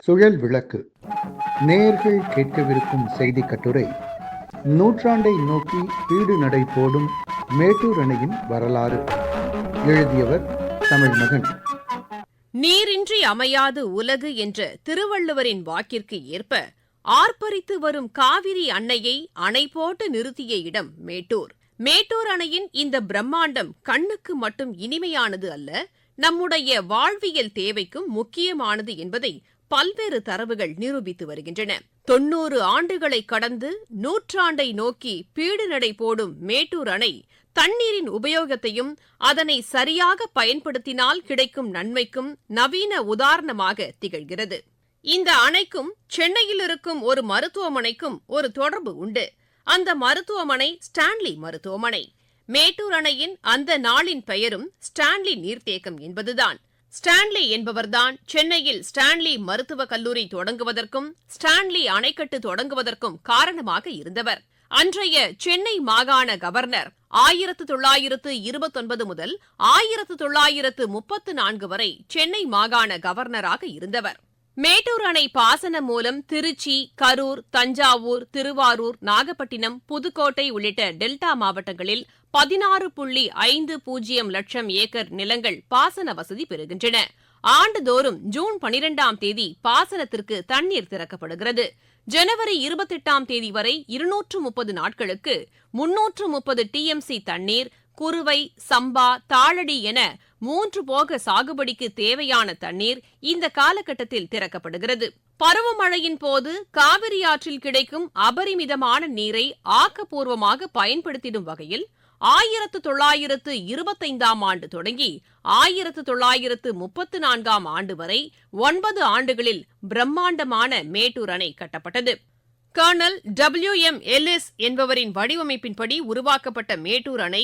சுழல் விளக்கு. நேயர்கள் கேட்கவிருக்கும் செய்தி கட்டுரை, நூற்றாண்டை நோக்கி பீடு நடை போடும் மேட்டூர் அணையின் வரலாறு. எழுதியவர் தமிழ்மகன். நீரின்றி அமையாது உலகு என்ற திருவள்ளுவரின் வாக்கிற்கு ஏற்ப ஆர்ப்பரித்து வரும் காவிரி அன்னையை அணை போட்டு நிறுத்திய இடம் மேட்டூர். மேட்டூர் அணையின் இந்த பிரம்மாண்டம் கண்ணுக்கு மட்டும் இனிமையானது அல்ல, நம்முடைய வாழ்வியல் தேவைக்கும் முக்கியமானது என்பதை பல்வேறு தரவுகள் நிரூபித்து வருகின்றன. 90 ஆண்டுகளை கடந்து நூற்றாண்டை நோக்கி பீடு நடை போடும் மேட்டூர் அணை தண்ணீரின் உபயோகத்தையும் அதனை சரியாக பயன்படுத்தினால் கிடைக்கும் நன்மைக்கும் நவீன உதாரணமாக திகழ்கிறது. இந்த அணைக்கும் சென்னையில் இருக்கும் ஒரு மருத்துவமனைக்கும் ஒரு தொடர்பு உண்டு. அந்த மருத்துவமனை ஸ்டான்லி மருத்துவமனை. மேட்டூர் அணையின் அந்த நாளின் பெயரும் ஸ்டான்லி நீர்த்தேக்கம் என்பதுதான். ஸ்டான்லி என்பவர்தான் சென்னையில் ஸ்டான்லி மருத்துவக் கல்லூரி தொடங்குவதற்கும் ஸ்டான்லி அணைக்கட்டு தொடங்குவதற்கும் காரணமாக இருந்தவர். அன்றைய சென்னை மாகாண கவர்னர் 1929 முதல் 1934 வரை சென்னை மாகாண கவர்னராக இருந்தவர். மேட்டூர் அணை பாசனம் மூலம் திருச்சி, கரூர், தஞ்சாவூர், திருவாரூர், நாகப்பட்டினம், புதுக்கோட்டை உள்ளிட்ட டெல்டா மாவட்டங்களில் 16.50 லட்சம் ஏக்கர் நிலங்கள் பாசன வசதி பெறுகின்றன. ஆண்டுதோறும் ஜூன் 12ஆம் தேதி பாசனத்திற்கு தண்ணீர் திறக்கப்படுகிறது. ஜனவரி 28ஆம் தேதி வரை 230 நாட்களுக்கு 330 டிஎம்சி தண்ணீர் குறுவை, சம்பா, தாளடி என 3 போக சாகுபடிக்கு தேவையான தண்ணீர் இந்த காலகட்டத்தில் திறக்கப்படுகிறது. பருவமழையின் போது காவிரி ஆற்றில் கிடைக்கும் அபரிமிதமான நீரை ஆக்கப்பூர்வமாக பயன்படுத்திடும் வகையில் 1925ஆம் ஆண்டு தொடங்கி 1934ஆம் ஆண்டு வரை 9 ஆண்டுகளில் பிரம்மாண்டமான மேட்டூர் அணை கட்டப்பட்டது. கர்னல் WM எல்லிஸ் என்பவரின் வடிவமைப்பின்படி உருவாக்கப்பட்ட மேட்டூர் அணை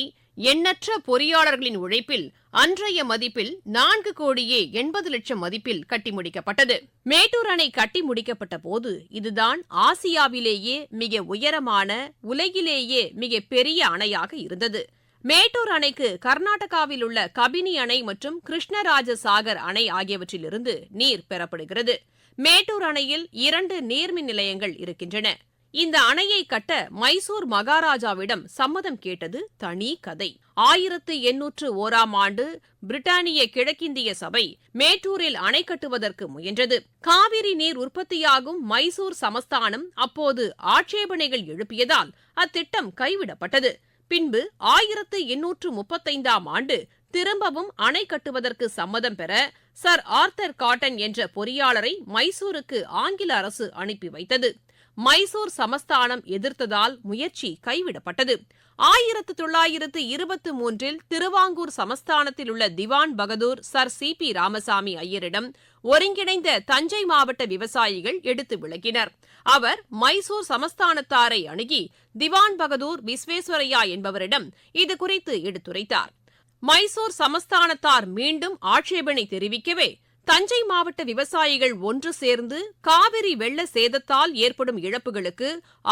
எண்ணற்ற பொறியாளர்களின் உழைப்பில் அன்றைய மதிப்பில் 4,80,00,000 மதிப்பில் கட்டி முடிக்கப்பட்டது. மேட்டூர் அணை கட்டி முடிக்கப்பட்ட போது இதுதான் ஆசியாவிலேயே மிக உயரமான, உலகிலேயே மிக பெரிய அணையாக இருந்தது. மேட்டூர் அணைக்கு கர்நாடகாவில் உள்ள கபினி அணை மற்றும் கிருஷ்ணராஜ சாகர் அணை ஆகியவற்றிலிருந்து நீர் பெறப்படுகிறது. மேட்டூர் அணையில் 2 நீர்மின் நிலையங்கள் இருக்கின்றன. இந்த அணையை கட்ட மைசூர் மகாராஜாவிடம் சம்மதம் கேட்டது தனி கதை. 1801ஆம் ஆண்டு பிரிட்டானிய கிழக்கிந்திய சபை மேட்டூரில் அணை கட்டுவதற்கு முயன்றது. காவிரி நீர் உற்பத்தியாகும் மைசூர் சமஸ்தானம் அப்போது ஆட்சேபனைகள் எழுப்பியதால் அத்திட்டம் கைவிடப்பட்டது. பின்பு 1835ஆம் ஆண்டு திரும்பவும் அணை கட்டுவதற்கு சம்மதம் பெற சர் ஆர்த்தர் காட்டன் என்ற பொறியாளரை மைசூருக்கு ஆங்கில அரசு அனுப்பி வைத்தது. மைசூர் சமஸ்தானம் எதிர்த்ததால் முயற்சி கைவிடப்பட்டது. 1923இல் திருவாங்கூர் சமஸ்தானத்தில் உள்ள திவான் பகதூர் சர் CP ராமசாமி ஐயரிடம் ஒருங்கிணைந்த தஞ்சை மாவட்ட விவசாயிகள் எடுத்து விளக்கினர். அவர் மைசூர் சமஸ்தானத்தாரை அணுகி திவான் பகதூர் விஸ்வேஸ்வரையா என்பவரிடம் இதுகுறித்து எடுத்துரைத்தார். மைசூர் சமஸ்தானத்தார் மீண்டும் ஆட்சேபனை தெரிவிக்கவே தஞ்சை மாவட்ட விவசாயிகள் ஒன்று சேர்ந்து காவிரி வெள்ள சேதத்தால் ஏற்படும் இழப்புகளுக்கு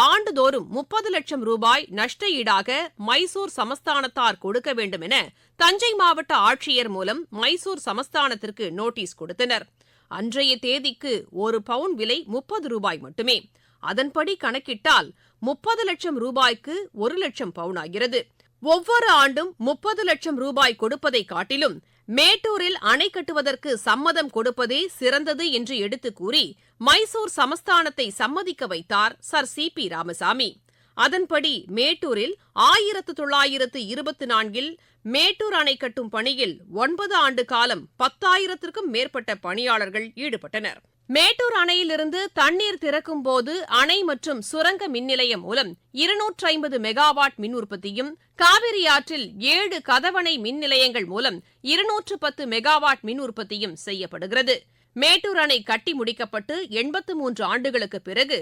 ஆண்டுதோறும் 30 லட்சம் ரூபாய் நஷ்ட ஈடாக மைசூர் சமஸ்தானத்தார் கொடுக்க வேண்டும் என தஞ்சை மாவட்ட ஆட்சியர் மூலம் மைசூர் சமஸ்தானத்திற்கு நோட்டீஸ் கொடுத்தனர். அன்றைய தேதிக்கு 1 பவுன் விலை 30 ரூபாய் மட்டுமே. அதன்படி கணக்கிட்டால் 30 லட்சம் ரூபாய்க்கு 1 லட்சம் பவுன் ஆகிறது. ஒவ்வொரு ஆண்டும் 30 லட்சம் ரூபாய் கொடுப்பதை காட்டிலும் மேட்டூரில் அணை கட்டுவதற்கு சம்மதம் கொடுப்பதே சிறந்தது என்று எடுத்துக் கூறி மைசூர் சமஸ்தானத்தை சம்மதிக்க வைத்தார் சர் CP ராமசாமி. அதன்படி மேட்டூரில் 1924இல் மேட்டூர் அணை கட்டும் பணியில் 9 ஆண்டு காலம் 10,000க்கும் மேற்பட்ட பணியாளர்கள் ஈடுபட்டனர். மேட்டூர் அணையிலிருந்து தண்ணீர் திறக்கும் போது அணை மற்றும் சுரங்க மின்நிலையம் மூலம் 250 மெகாவாட் மின் உற்பத்தியும், காவிரி ஆற்றில் 7 கதவணை மின் நிலையங்கள் மூலம் 210 மெகாவாட் மின் உற்பத்தியும் செய்யப்படுகிறது. மேட்டூர் அணை கட்டி முடிக்கப்பட்டு 83 ஆண்டுகளுக்கு பிறகு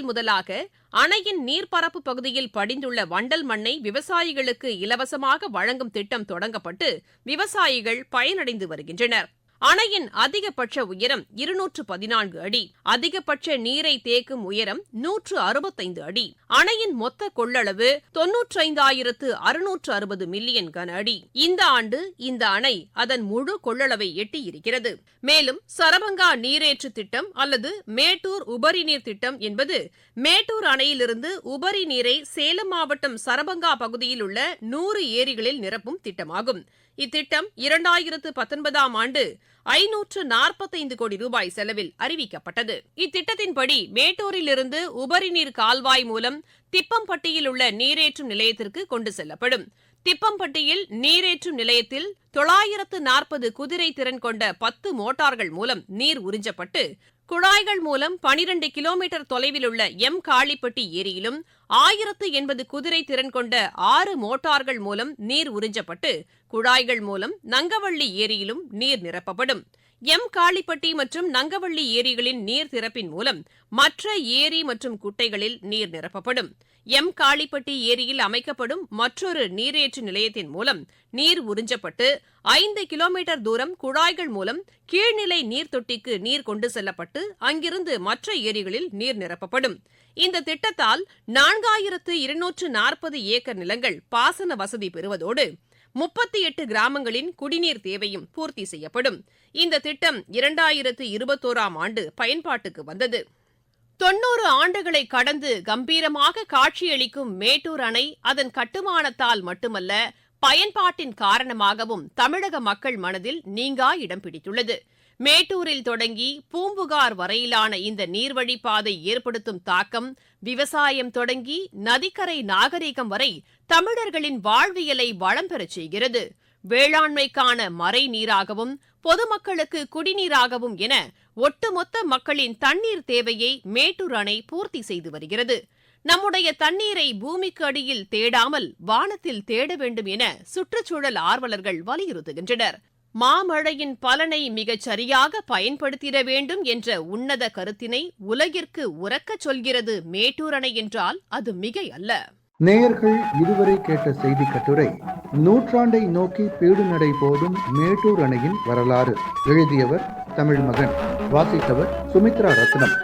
முதலாக அணையின் நீர்ப்பரப்பு பகுதியில் படிந்துள்ள வண்டல் மண்ணை விவசாயிகளுக்கு இலவசமாக வழங்கும் திட்டம் தொடங்கப்பட்டு விவசாயிகள் பயனடைந்து வருகின்றனர். அணையின் அதிகபட்ச உயரம் 214 அடி, அதிகபட்ச நீரை தேக்கும் உயரம் 165 அடி. அணையின் மொத்த கொள்ளளவு 95,660 மில்லியன் கன அடி. இந்த ஆண்டு இந்த அணை அதன் முழு கொள்ளளவை எட்டியிருக்கிறது. மேலும் சரபங்கா நீரேற்று திட்டம் அல்லது மேட்டூர் உபரி நீர் திட்டம் என்பது மேட்டூர் அணையிலிருந்து உபரி நீரை சேலம் மாவட்டம் சரபங்கா பகுதியில் உள்ள 100 ஏரிகளில் நிரப்பும் திட்டமாகும். இத்திட்டம் 2019ஆம் ஆண்டு 545 கோடி ரூபாய் செலவில் அறிவிக்கப்பட்டது. இத்திட்டத்தின்படி மேட்டூரிலிருந்து உபரி நீர் கால்வாய் மூலம் திப்பம்பட்டியில் உள்ள நீரேற்றும் நிலையத்திற்கு கொண்டு செல்லப்படும். திப்பம்பட்டியில் நீரேற்றும் நிலையத்தில் 940 குதிரை திறன் கொண்ட 10 மோட்டார்கள் மூலம் நீர் உறிஞ்சப்பட்டு குழாய்கள் மூலம் 12 கிலோமீட்டர் தொலைவில் உள்ள காளிப்பட்டி ஏரியிலும் 1080 குதிரை திறன் கொண்ட 6 மோட்டார்கள் மூலம் நீர் உறிஞ்சப்பட்டு குழாய்கள் மூலம் நங்கவள்ளி ஏரியிலும் நீர் நிரப்பப்படும். காளிப்பட்டி மற்றும் நங்கவள்ளி ஏரிகளின் நீர் திறப்பின் மூலம் மற்ற ஏரி மற்றும் குட்டைகளில் நீர் நிரப்பப்படும். காளிப்பட்டி ஏரியில் அமைக்கப்படும் மற்றொரு நீரேற்று நிலையத்தின் மூலம் நீர் உறிஞ்சப்பட்டு 5 கிலோமீட்டர் தூரம் குழாய்கள் மூலம் கீழ்நிலை நீர் தொட்டிக்கு நீர் கொண்டு செல்லப்பட்டு அங்கிருந்து மற்ற ஏரிகளில் நீர் நிரப்பப்படும். இந்த திட்டத்தால் 4240 ஏக்கர் நிலங்கள் பாசன வசதி பெறுவதோடு 38 கிராமங்களின் குடிநீர் தேவையும் பூர்த்தி செய்யப்படும். இந்த திட்டம் 2021ஆம் ஆண்டு பயன்பாட்டுக்கு வந்தது. 90 ஆண்டுகளை கடந்து கம்பீரமாக காட்சியளிக்கும் மேட்டூர் அணை அதன் கட்டுமானத்தால் மட்டுமல்ல, பயன்பாட்டின் காரணமாகவும் தமிழக மக்கள் மனதில் நீங்கா இடம் பிடித்துள்ளது. மேட்டூரில் தொடங்கி பூம்புகார் வரையிலான இந்த நீர்வழிப்பாதை ஏற்படுத்தும் தாக்கம் விவசாயம் தொடங்கி நதிக்கரை நாகரீகம் வரை தமிழர்களின் வாழ்வியலை வளம் பெறச் செய்கிறது. வேளாண்மைக்கான மறை நீராகவும் பொதுமக்களுக்கு குடிநீராகவும் என ஒட்டுமொத்த மக்களின் தண்ணீர் தேவையை மேட்டூர் அணை பூர்த்தி செய்து வருகிறது. நம்முடைய தண்ணீரை பூமிக்கு அடியில் தேடாமல் வானத்தில் தேட வேண்டும் என சுற்றுச்சூழல் ஆர்வலர்கள் வலியுறுத்துகின்றனர். மாமழையின் பலனை மிகச் சரியாக பயன்படுத்திட வேண்டும் என்ற உன்னத கருத்தினை உலகிற்கு உரக்கச் சொல்கிறது மேட்டூர் அணை என்றால் அது மிகை அல்ல. நேயர்கள் இதுவரை கேட்ட செய்தி கட்டுரை நூற்றாண்டை நோக்கி பீடு நடை போடும் மேட்டூர் அணையின் வரலாறு. எழுதியவர் தமிழ் மகன், வாசித்தவர் சுமித்ரா ரத்னம்.